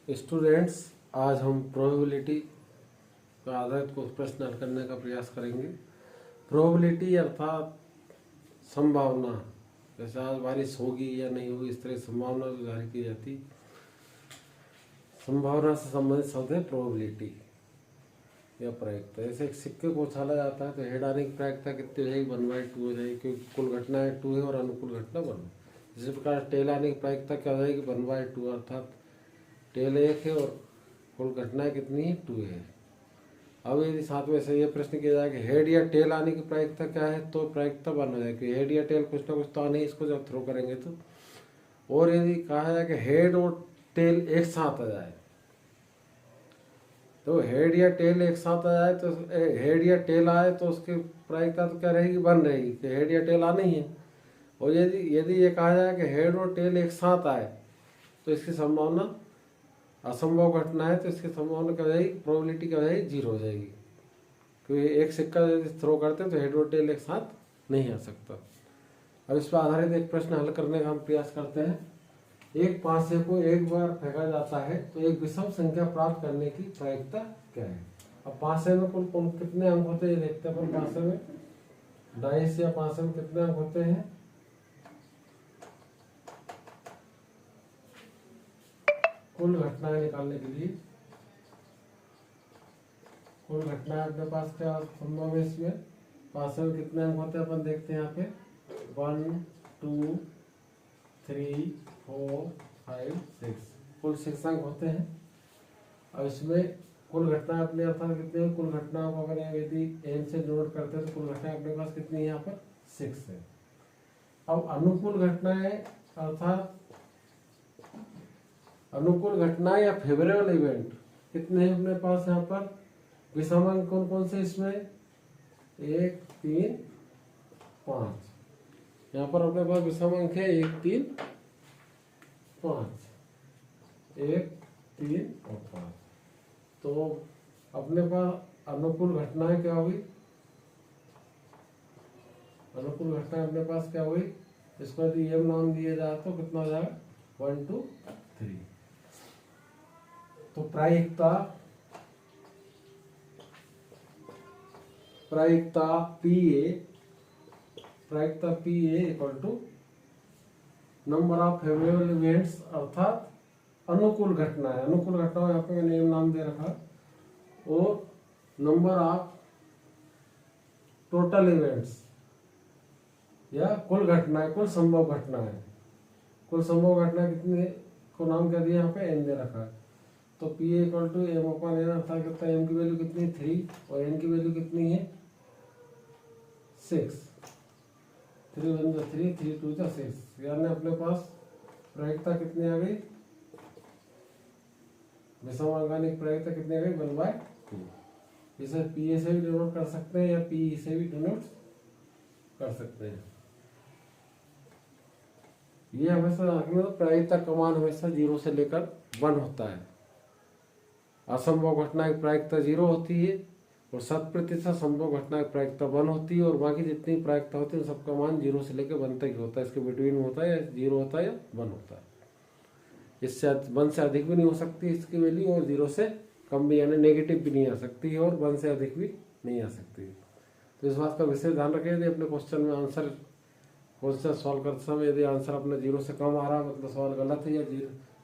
Students, आज हम probability पर आधारित कुछ प्रश्न हल करने का प्रयास करेंगे। प्रोबेबिलिटी अर्थात संभावना, जैसे आज बारिश होगी या नहीं होगी, इस तरह संभावना जाहिर की जाती। संभावना से संबंधित शब्द है प्रोबेबिलिटी या प्रायिकता। जैसे एक सिक्के को उछाला जाता है तो हेड आने की प्रायिकता कितनी हो जाएगी? 1/2 हो जाएगी, क्योंकि कुल घटनाएं 2 है और अनुकूल घटना 1। इसी प्रकार टेल आने की प्रायिकता क्या हो जाएगी? 1/2, अर्थात टेल 1 है और कुल घटनाएं कितनी है? 2 है। अब यदि साथ में से ये प्रश्न किया जाए कि हेड या टेल आने की प्रायिकता क्या है, तो प्रायिकता 1 हो जाएगी। हेड या टेल कुछ ना कुछ तो आने, इसको जब थ्रो करेंगे तो। और यदि कहा जाए कि हेड और टेल एक साथ आ जाए, तो हेड या टेल एक साथ आ जाए तो हेड या टेल आए तो उसकी प्रायिकता तो क्या रहेगी? 1 रहेगी कि हेड या टेल आना ही है। और यदि यदि ये कहा जाए कि हेड और टेल एक साथ आए तो इसकी संभावना असंभव घटना है, तो इसकी संभावना क्या हो जाएगी? प्रोबेबिलिटी क्या हो जाएगी? 0 हो जाएगी, क्योंकि एक सिक्का यदि थ्रो करते हैं तो हेड और टेल एक साथ नहीं आ सकता। अब इस पर आधारित एक प्रश्न हल करने का हम प्रयास करते हैं। एक पासे को एक बार फेंका जाता है तो एक विषम संख्या प्राप्त करने की प्रायिकता क्या है? अब पासे में कुल कितने अंक होते हैं देखते हैं अपन। पासे में डाइस या पासे में कितने अंक होते हैं? कुल घटनाएं निकालने के लिए कुल घटनाएं अपने पास क्या संभव है? इसमें पासे में कितने अंक होते हैं अपन देखते हैं यहाँ पे। 1 2 3 4 5 6, कुल 6 अंक होते हैं। और इसमें कुल घटना अपने अर्थात कितने हैं? कुल घटनाओं को अगर यदि एन से नोट करते हैं तो कुल घटनाएं अपने पास कितनी है? यहाँ पर 6 है। अब अनुकूल घटनाएं अर्थात अनुकूल घटना या फेवरेबल इवेंट कितने हैं अपने पास? यहाँ पर विषम अंक कौन कौन से इसमें? 1 3 5। यहाँ पर अपने पास विषम अंक है 1 3 5, 1 3 और 5। तो अपने पास अनुकूल घटनाएं क्या हुई? अनुकूल घटनाएं अपने पास क्या हुई? इसको यदि एम नाम दिया जाए तो कितना हो जाएगा? 1 2 3। तो प्रायिकता P A equal to number of favourable events, अर्थात अनुकूल घटनाएं। अनुकूल घटनाओं यहाँ पे मैंने एम नाम दे रखा, और नंबर ऑफ टोटल इवेंट्स या कुल घटनाएं, कुल संभव घटनाएं। कुल संभव घटनाएं कितनी को नाम क्या दिया? यहाँ पे एन दे रखा है। तो P A equal to M upon N, अर्थात कितना? एम की वैल्यू कितनी है? 3 और एन की वैल्यू कितनी है? 6। 3 1 3, 3 2 6, यानी अपने पास प्रायिकता कितनी आ गई? विषम अंकानिक प्रायिकता कितनी आ गई? 1/2। इसे पी ए से भी डिनोट कर सकते हैं या पी ई से भी डिनोट कर सकते हैं। ये हमेशा प्रायिकता का मान हमेशा 0 से लेकर 1 होता है। असंभव घटना की प्रायिकता 0 होती है और 100% संभव घटना की प्रायिकता 1 होती है, और बाकी जितनी प्रायिकता होती है सबका मान 0 से लेकर 1 तक होता है। इसके बिटवीन में होता है, या 0 होता है या 1 होता है। इससे 1 से अधिक भी नहीं हो सकती इसकी वैल्यू, और 0 से कम भी, यानी नेगेटिव भी नहीं आ सकती है, और 1 से अधिक भी नहीं आ सकती है। तो इस बात का विशेष ध्यान रखें। यदि अपने क्वेश्चन में क्वेश्चन सॉल्व करते समय यदि आंसर अपना 0 से कम आ रहा है मतलब सवाल गलत है, या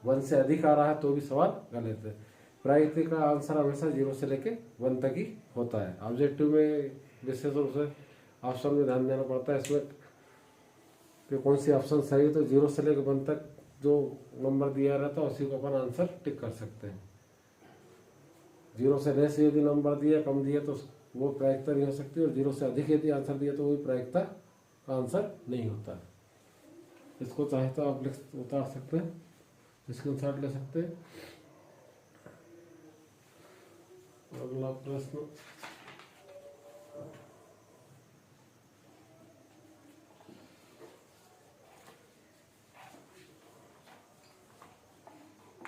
1 से अधिक आ रहा है तो भी सवाल गलत है। प्रायिकता का आंसर हमेशा 0 से लेके 1 तक ही होता है। ऑब्जेक्टिव में विशेष रूप से ऑप्शन में ध्यान देना पड़ता है इसमें कि कौन सी ऑप्शन सही है। तो 0 से लेकर 1 तक जो नंबर दिया रहता है उसी को अपन आंसर टिक कर सकते हैं। 0 से लेस यदि नंबर दिया, कम दिया, तो वो प्रायिकता नहीं हो सकती, और 0 से अधिक यदि आंसर दिया तो वो प्रायिकता का आंसर नहीं होता। इसको चाहे तो आप उतार सकते हैं, स्क्रीनशॉट ले सकते हैं। अगला प्रश्न,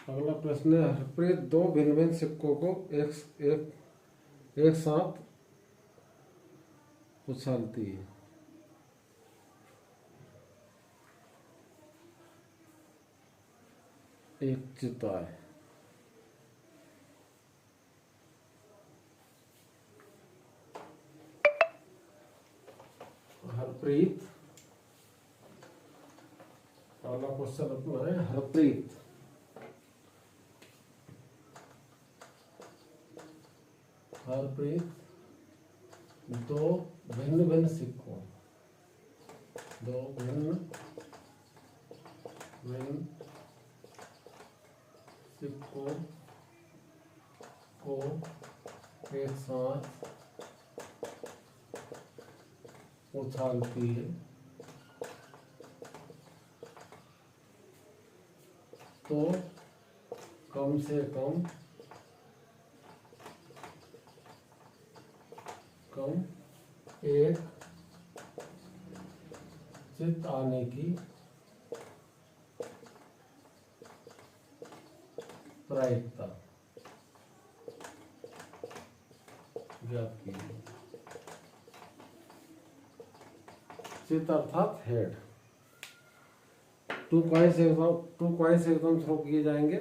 अगला प्रश्न है, हरप्रीत 2 भिन्न भिन्न सिक्कों को एक साथ उछालती है। एक चिता है, हरप्रीत, पहला क्वेश्चन अपना है हरप्रीत। हरप्रीत दो भिन्न भिन्न सिक्कों, दो भिन्न भिन्न सिक्कों को एक साथ उछालती है, तो कम से कम एक चित्त आने की प्रायिकता ज्ञात कीजिए। चित्त अर्थात हेड। टू कॉइन्स एकदम थ्रो किए जाएंगे,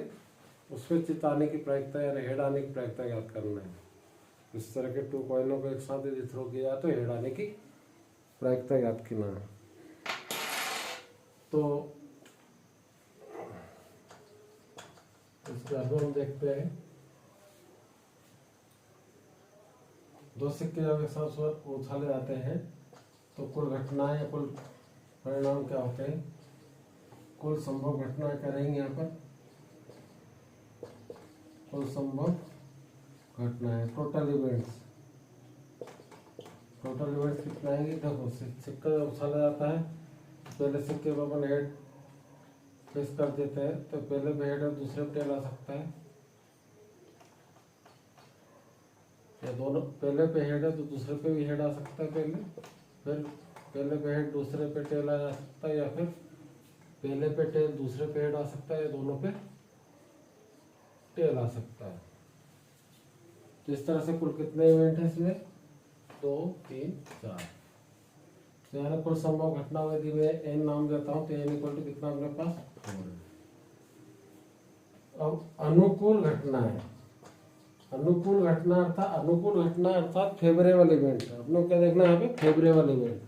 उसमें चित्त आने की प्रायिकता या हेड आने की प्रायिकता ज्ञात करना है। इस तरह के 2 कॉइनों को एक साथ यदि थ्रो किया जाए तो हेड आने की प्रायिकता ज्ञात करना है। तो इसके आगे हम देखते हैं, दो सिक्के जब एक साथ उछाले जाते हैं तो कुल घटनाएं या कुल परिणाम क्या होते हैं, कुल संभव घटनाएं क्या रहेंगी यहाँ पर, कुल संभव घटनाएं, टोटल इवेंट्स कितना आएंगे। देखो सिक्का जब उछाला जाता है पहले सिक्के पर अपन हेड फिक्स कर देते हैं, तो पहले पे हेड और दूसरे पे टेल आ सकता है, या दोनों पहले पे हेड है तो दूसरे पे भी हेड आ सकता है, फिर पहले पे हेड दूसरे पे टेल आ सकता है, या फिर पहले पे टेल दूसरे पे हेड आ सकता है, या दोनों पे टेल आ सकता है। तो इस तरह से कुल कितने इवेंट है इसमें, 2 3 4। तो यहाँ कुल संभव घटना यदि मैं n नाम देता हूँ तो n इक्वल टू कितना अपने पास 4 है। अब अनुकूल घटना है, अनुकूल घटना अर्थात फेवरेबल इवेंट है। अपने क्या देखना है यहाँ पे, फेवरेबल इवेंट,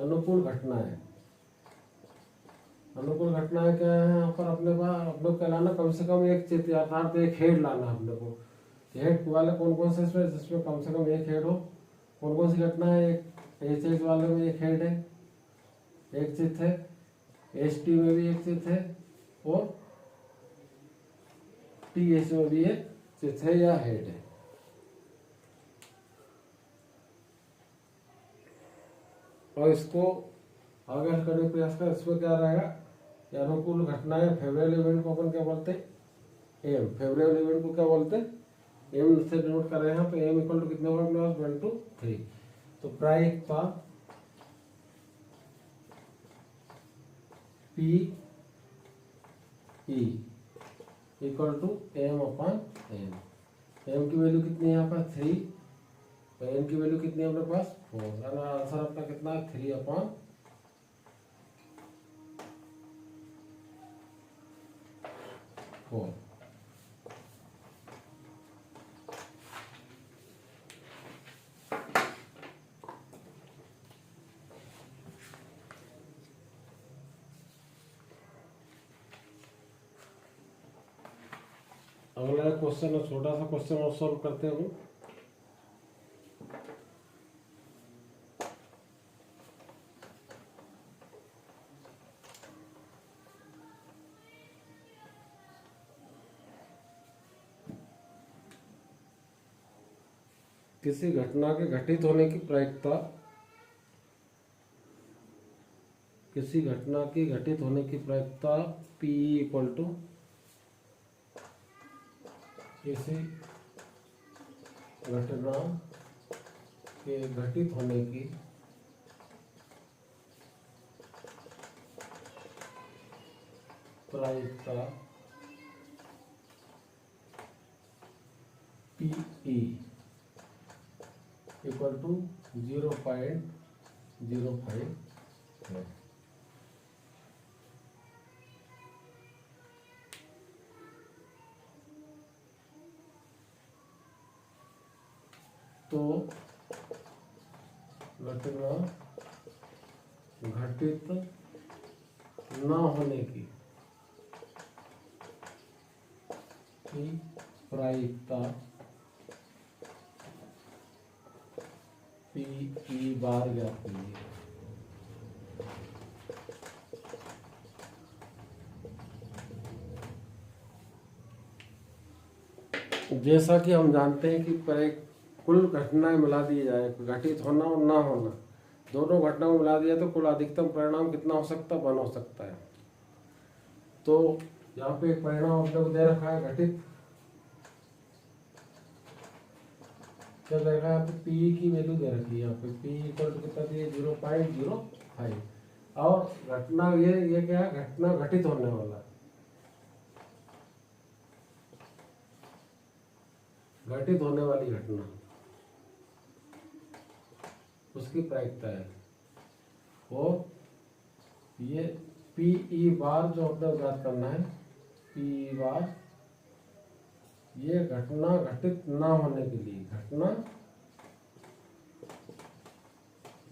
अनुकूल घटना है। अनुकूल घटनाएं क्या है यहाँ पर अपने पास, अपने को लाना कम से कम एक चित्त अर्थात एक हेड लाना अपने को। हेड वाले कौन कौन से इसमें, जिसमें कम से कम एक हेड हो, कौन कौन सी घटना है, एक एच वाले में एक हेड है, एक चित्त है, एच में भी एक चित्त है, और टी में भी एक चित्त है या हेड है। और इसको आगे हल करने का प्रयास कर, इसमें क्या रहेगा, अनुकूल घटना है, फेवरेबल इवेंट को अपन क्या बोलते हैं, एम। फेवरेबल इवेंट को क्या बोलते हैं, एम से डिनोट कर रहे हैं। तो एम इक्वल टू कितने होगा अपने पास, 1 2 3। तो प्रायिकता P E equal to M upon N. M की वैल्यू कितनी है यहाँ पर 3, और एन की वैल्यू कितनी है अपने पास 4। आंसर अपना कितना है 3 अपॉन 4। अगला क्वेश्चन है, छोटा सा क्वेश्चन और सॉल्व करते हैं। किसी घटना के घटित होने की प्रायिकता, किसी घटना की घटित होने की प्रायिकता P इक्वल टू किसी घटना के घटित होने की प्रायिकता PE इक्वल टू 0.05 है। तो घटना घटित न होने की प्रायिकता पी बार ज्ञात कीजिए। जैसा कि हम जानते हैं कि कुल घटनाएं मिला दी जाए, घटित होना और ना होना, दोनों घटनाओं मिला दिया तो कुल अधिकतम परिणाम कितना हो सकता है, 1 हो सकता है। तो यहाँ पे एक परिणाम अपने को दे रखा है घटित, क्या दे रखा है यहाँ पे, पी की वैल्यू दे रखी है यहाँ पे, पी इक्वल टू कितना दिए, 0.05। और घटना ये क्या है, घटना घटित होने वाला, घटित होने वाली घटना, उसकी प्रायिकता है। और ये पी ई बार जो अपने ज्ञात करना है, पी ई बार, ये घटना घटित ना होने के लिए, घटना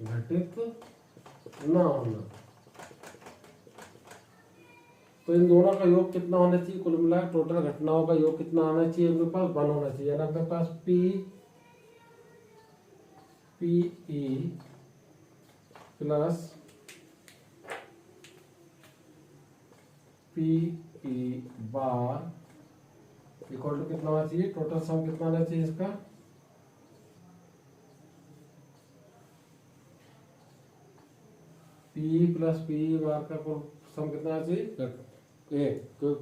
घटित ना होना, तो इन दोनों का योग कितना होना चाहिए, कुल मिलाकर टोटल घटनाओं का योग कितना आना चाहिए, अपने पास 1 होना चाहिए। यानी अपने पास P E plus P E bar equal to कितना होना चाहिए, टोटल सम कितना होना चाहिए इसका, पी प्लस पी बार का कुल सम कितना होना चाहिए, 1, क्योंकि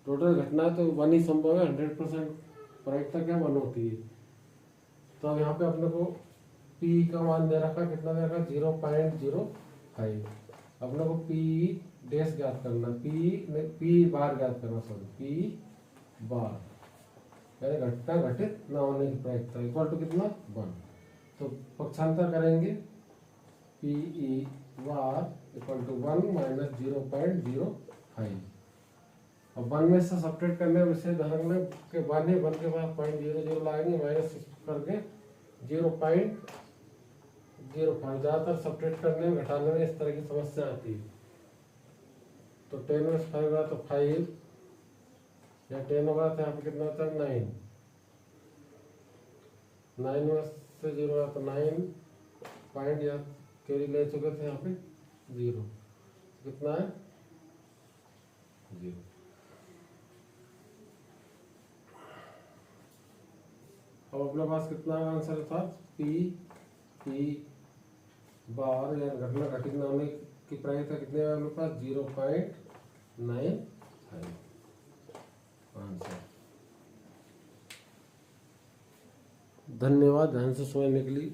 टोटल घटना तो 1 ही संभव है, 100% प्रायिकता क्या 1 होती है। तो अब यहाँ पे अपने को पी का मान दे रखा, कितना दे रखा, 0.05। अपने को पी डैश ज्ञात करना, पी बार ज्ञात करना, सॉरी पी बार, यानी घटना घटित न होने की प्रायिकता इक्वल टू कितना 1। तो पक्षांतर करेंगे, P E bar equal to 1 minus 0.05। अब 1 में से सब्ट्रैक्ट करने विषय धरने के बाद ही 1 के बाद 0.00 लाएंगे, माइनस करके 0.05। ज़्यादातर सब्ट्रैक्ट करने में, घटाने में इस तरह की समस्या आती है। तो 10 में 5 होगा तो 5, या 10 होगा तो यहाँ पे कितना होता है 9, 9 में से 0 होगा तो 9 पॉइंट, या कैरी ले चुके थे यहाँ पे 0, कितना है 0। अब अपने पास कितना आंसर था, पी बार या घटना घटित न होने की प्रायिकता कितने है अपने पास, 0.95 आंसर। धन्यवाद ध्यान से समझने के लिए।